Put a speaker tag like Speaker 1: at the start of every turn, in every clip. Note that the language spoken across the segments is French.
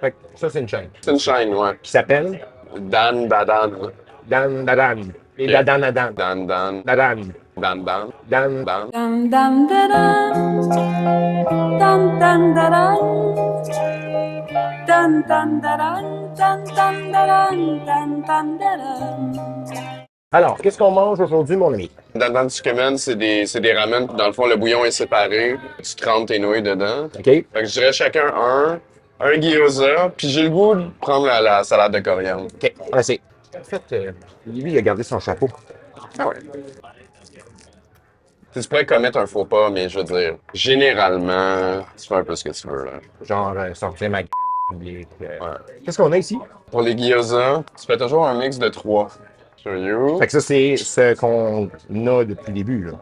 Speaker 1: Fait que ça, c'est une chaîne.
Speaker 2: C'est une chaîne, ouais.
Speaker 1: Qui s'appelle
Speaker 2: Dan Dadan.
Speaker 1: Dan Dadan. Les
Speaker 2: Ok.
Speaker 1: Dadan Dadan.
Speaker 2: Dan Dan.
Speaker 1: Dadan.
Speaker 2: Dan Dan.
Speaker 1: Dan.
Speaker 2: Dan.
Speaker 3: Dum dum da dum, dum dum da dum, dum dum da dum, dum dum da dum, dum dum da dum.
Speaker 1: Alors, qu'est-ce qu'on mange aujourd'hui, mon ami?
Speaker 2: Dan Dan Tsukemen, c'est des ramen. Dans le fond, le bouillon est séparé. Tu trempes tes nouilles dedans.
Speaker 1: OK?
Speaker 2: Fait que je dirais chacun un gyoza, puis j'ai le goût de prendre la salade de coriandre.
Speaker 1: OK. Ah, c'est. En fait, lui, il a gardé son chapeau.
Speaker 2: Ah ouais. Tu pourrais commettre un faux pas, mais je veux dire, généralement, tu fais un peu ce que tu veux, là.
Speaker 1: Genre, sortir ma en public.
Speaker 2: Ouais.
Speaker 1: Qu'est-ce qu'on a ici?
Speaker 2: Pour les gyoza, tu fais toujours un mix de trois. Sérieux?
Speaker 1: Fait que ça, c'est ce qu'on a depuis le début, là.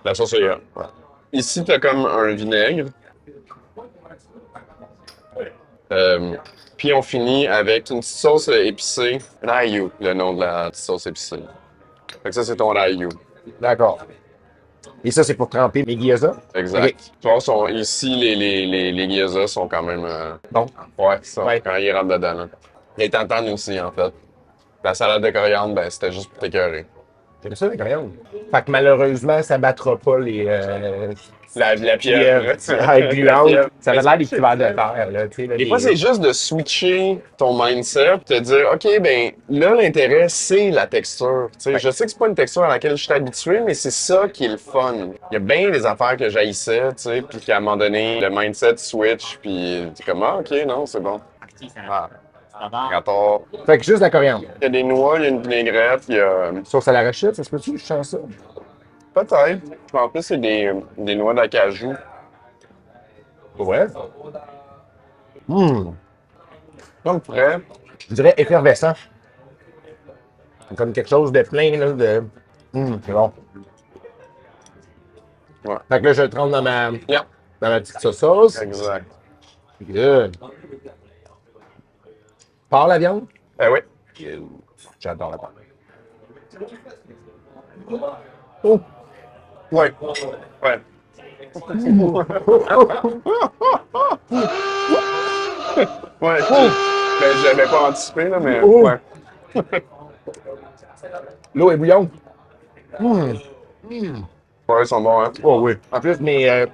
Speaker 2: La sauce soya. Ouais. Ici, t'as comme un vinaigre. Puis on finit avec une petite sauce épicée. Un ayu, le nom de la petite sauce épicée. Fait que ça, c'est ton ayu.
Speaker 1: D'accord. Et ça, c'est pour tremper mes gyoza?
Speaker 2: Exact.
Speaker 1: OK.
Speaker 2: Tu vois, ici, les gyoza sont quand même...
Speaker 1: Bon.
Speaker 2: ouais, ça,
Speaker 1: Ouais.
Speaker 2: quand ils rentrent dedans. Là. Les tantanes aussi, en fait. La salade de coriandre, ben, c'était juste pour t'écœurer.
Speaker 1: J'aime ça, la coriandre. Fait que malheureusement, ça battra pas les
Speaker 2: La pieuvre.
Speaker 1: gluantes. Ça va l'air des petits vers de terre, là. Tu sais, là,
Speaker 2: Des fois, c'est juste de switcher ton mindset, te dire, OK, ben là, l'intérêt, c'est la texture. Tu sais,
Speaker 1: Ouais.
Speaker 2: je sais que c'est pas une texture à laquelle je suis habitué, mais c'est ça qui est le fun. Il y a bien des affaires que j'haïssais, tu sais, puis qu'à un moment donné, le mindset switch, puis t'es comme, ah, OK, non, c'est bon. Ah, gâteau.
Speaker 1: Fait que juste la coriandre.
Speaker 2: Il y a des noix, il y a une vinaigrette, il y a...
Speaker 1: Sauce à l'arachide, ça se peut-tu que je change ça?
Speaker 2: Peut-être. En plus, c'est des noix d'acajou.
Speaker 1: Ouais.
Speaker 2: Comme frais.
Speaker 1: Je dirais effervescent. Comme quelque chose de plein, là, de... c'est bon.
Speaker 2: Ouais.
Speaker 1: Fait que là, je le trempe
Speaker 2: Yeah.
Speaker 1: dans ma petite sauce.
Speaker 2: Exact.
Speaker 1: Good. Part la viande?
Speaker 2: Eh oui.
Speaker 1: J'adore la part.
Speaker 2: Oh. Ouais. Ouais. Ouais. Ben, j'avais pas anticipé, là, mais
Speaker 1: Oh.
Speaker 2: ouais.
Speaker 1: L'eau est bouillante.
Speaker 2: Ouais, ils sont bons, hein.
Speaker 1: Oh oui. En plus, mes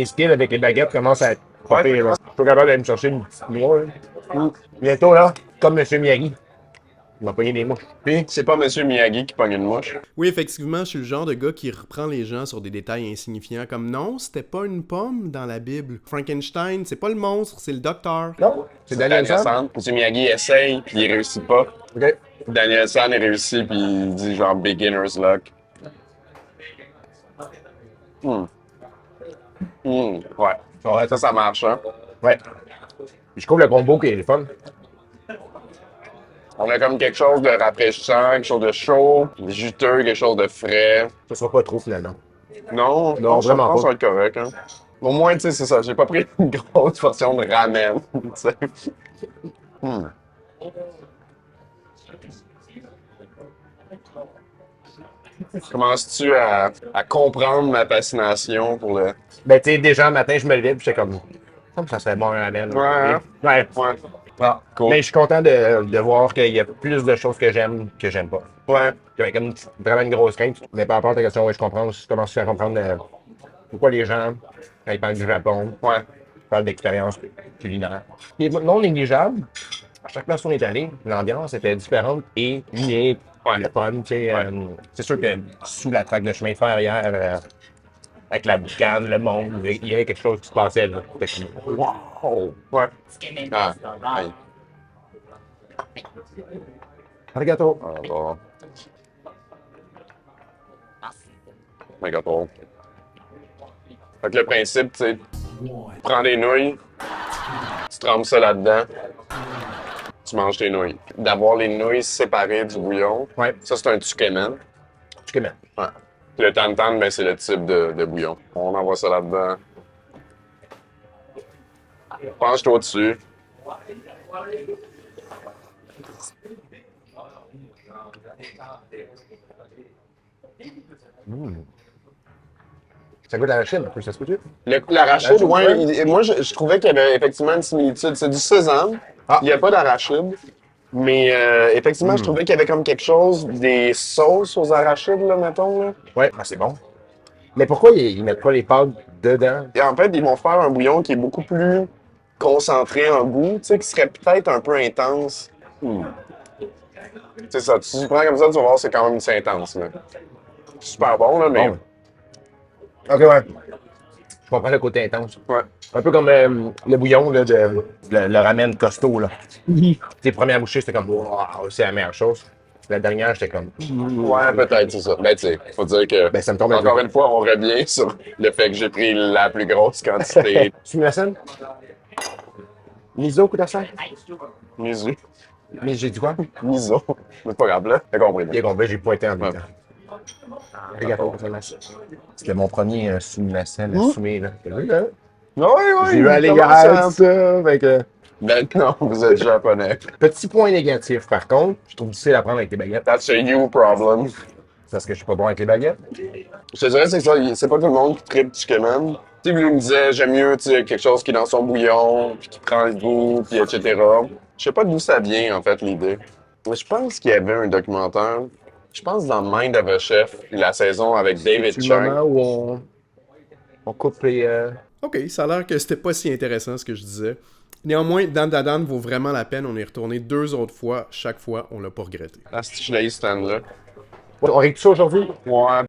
Speaker 1: skills avec les baguettes commencent à être pas
Speaker 2: Ouais.
Speaker 1: pire, là. Je suis capable d'aller me chercher une petite noix, là. Bientôt, là, comme M. Miyagi, il m'a pogné des mouches.
Speaker 2: Puis, c'est pas Monsieur Miyagi qui pogne une mouche.
Speaker 4: Oui, effectivement, je suis le genre de gars qui reprend les gens sur des détails insignifiants comme non, c'était pas une pomme dans la Bible. Frankenstein, c'est pas le monstre, c'est le docteur.
Speaker 1: Non, c'est Daniel San.
Speaker 2: San. Monsieur Miyagi essaye, puis il réussit pas.
Speaker 1: OK.
Speaker 2: Daniel San, il réussit, puis il dit genre beginner's luck. Ouais.
Speaker 1: Ouais,
Speaker 2: Ça marche, hein.
Speaker 1: ouais. Puis je trouve le combo qui est le fun.
Speaker 2: On a comme quelque chose de rafraîchissant, quelque chose de chaud, juteux, quelque chose de frais.
Speaker 1: Ça sera pas trop, finalement.
Speaker 2: Non,
Speaker 1: Non, vraiment
Speaker 2: je pense que ça
Speaker 1: pas.
Speaker 2: va être correct. Hein. Au moins, tu sais, c'est ça. J'ai pas pris une grosse portion de ramen. Tu sais. Commences-tu à comprendre ma fascination pour le...
Speaker 1: Ben, tu sais, déjà, le matin, je me levais, puis j'étais comme, ça serait bon un ramen.
Speaker 2: Ouais, hein?
Speaker 1: Ouais.
Speaker 2: Ouais.
Speaker 1: Ah,
Speaker 2: Cool.
Speaker 1: Mais je suis content de voir qu'il y a plus de choses que j'aime pas.
Speaker 2: Ouais.
Speaker 1: J'avais comme vraiment une grosse crainte. Mais par rapport à ta question, ouais, je commence à faire comprendre pourquoi les gens, quand ils parlent du Japon,
Speaker 2: Ouais.
Speaker 1: parlent d'expérience culinaire. Et non négligeable, à chaque place où on est allé, l'ambiance était différente et unique.
Speaker 2: Ouais.
Speaker 1: Le fun, tu sais.
Speaker 2: Ouais.
Speaker 1: C'est sûr que sous la traque de chemin de fer hier, avec la boucane, le monde, il y avait quelque chose qui se passait là. C'était comme, wow!
Speaker 2: Ouais. Ah. Aïe.
Speaker 1: Arigato!
Speaker 2: Ah, bon. Mais gâteau. Fait que le principe, tu sais, tu prends des nouilles, tu trempes ça là-dedans, tu manges tes nouilles. D'avoir les nouilles séparées du bouillon,
Speaker 1: Ouais,
Speaker 2: ça c'est un tsukemen.
Speaker 1: tu connais.
Speaker 2: Ouais. Puis le tantan, ben, c'est le type de bouillon. On envoie ça là-dedans. Penche-toi dessus.
Speaker 1: Ça goûte l'arachide un peu, ça se peut-tu?
Speaker 2: L'arachide,
Speaker 1: L'arachide,
Speaker 2: ouais.
Speaker 1: ouais.
Speaker 2: Moi, je trouvais qu'il y avait effectivement une similitude. C'est du sésame.
Speaker 1: Ah.
Speaker 2: Il n'y a pas d'arachide. Mais effectivement, je trouvais qu'il y avait comme quelque chose, des sauces aux arachides, là, mettons. Là.
Speaker 1: Ouais, c'est bon. Mais pourquoi ils mettent pas les pâtes dedans?
Speaker 2: Et en fait, ils vont faire un bouillon qui est beaucoup plus concentré en goût, tu sais, qui serait peut-être un peu intense. C'est ça, tu prends comme ça, tu vas voir, c'est quand même c'est intense. Là. Super bon, là, mais...
Speaker 1: Bon. Ok, ouais. Je comprends le côté intense.
Speaker 2: Ouais.
Speaker 1: Un peu comme le bouillon là, le ramen costaud. Là. Tes premières bouchées, c'était comme, wow, c'est la meilleure chose. La dernière, j'étais comme,
Speaker 2: Ouais, peut-être, c'est ça. Ben, tu sais, faut dire que,
Speaker 1: ben, ça me tombe
Speaker 2: encore une fois, on revient sur le fait que j'ai pris la plus grosse quantité.
Speaker 1: Tu me la scène? Miso, Kudasai?
Speaker 2: Miso.
Speaker 1: Mais j'ai dit quoi?
Speaker 2: Miso. C'est pas grave, là. T'as compris, là.
Speaker 1: Bien compris, j'ai pointé en même
Speaker 2: Ouais.
Speaker 1: temps. Regarde, c'était mon premier sumi-nacelle assumé. Là. T'as vu, là?
Speaker 2: Oui, oui.
Speaker 1: J'ai eu à l'égal, tout ça. Fait que...
Speaker 2: Maintenant, vous êtes japonais.
Speaker 1: Petit point négatif, par contre, je trouve difficile à prendre avec les baguettes.
Speaker 2: That's a you problem.
Speaker 1: C'est parce que je suis pas bon avec les baguettes.
Speaker 2: Je te dirais, c'est ça. C'est pas tout le monde qui tripe Tsukemen. Tu sais, lui me disait, j'aime mieux, tu sais, quelque chose qui est dans son bouillon, puis qui prend le goût, puis etc. Je sais pas d'où ça vient, en fait, l'idée. Mais je pense qu'il y avait un documentaire. Je pense dans Mind of a Chef, la saison avec David
Speaker 1: C'est le
Speaker 2: Chang.
Speaker 1: moment où on coupe les...
Speaker 4: Ok, ça a l'air que c'était pas si intéressant ce que je disais. Néanmoins, Dan Dadan vaut vraiment la peine. On est retourné 2 autres fois. Chaque fois, on l'a pas regretté.
Speaker 2: Ah, si je l'ai eu, ce stand-là.
Speaker 1: On règle ça aujourd'hui?
Speaker 2: Ouais.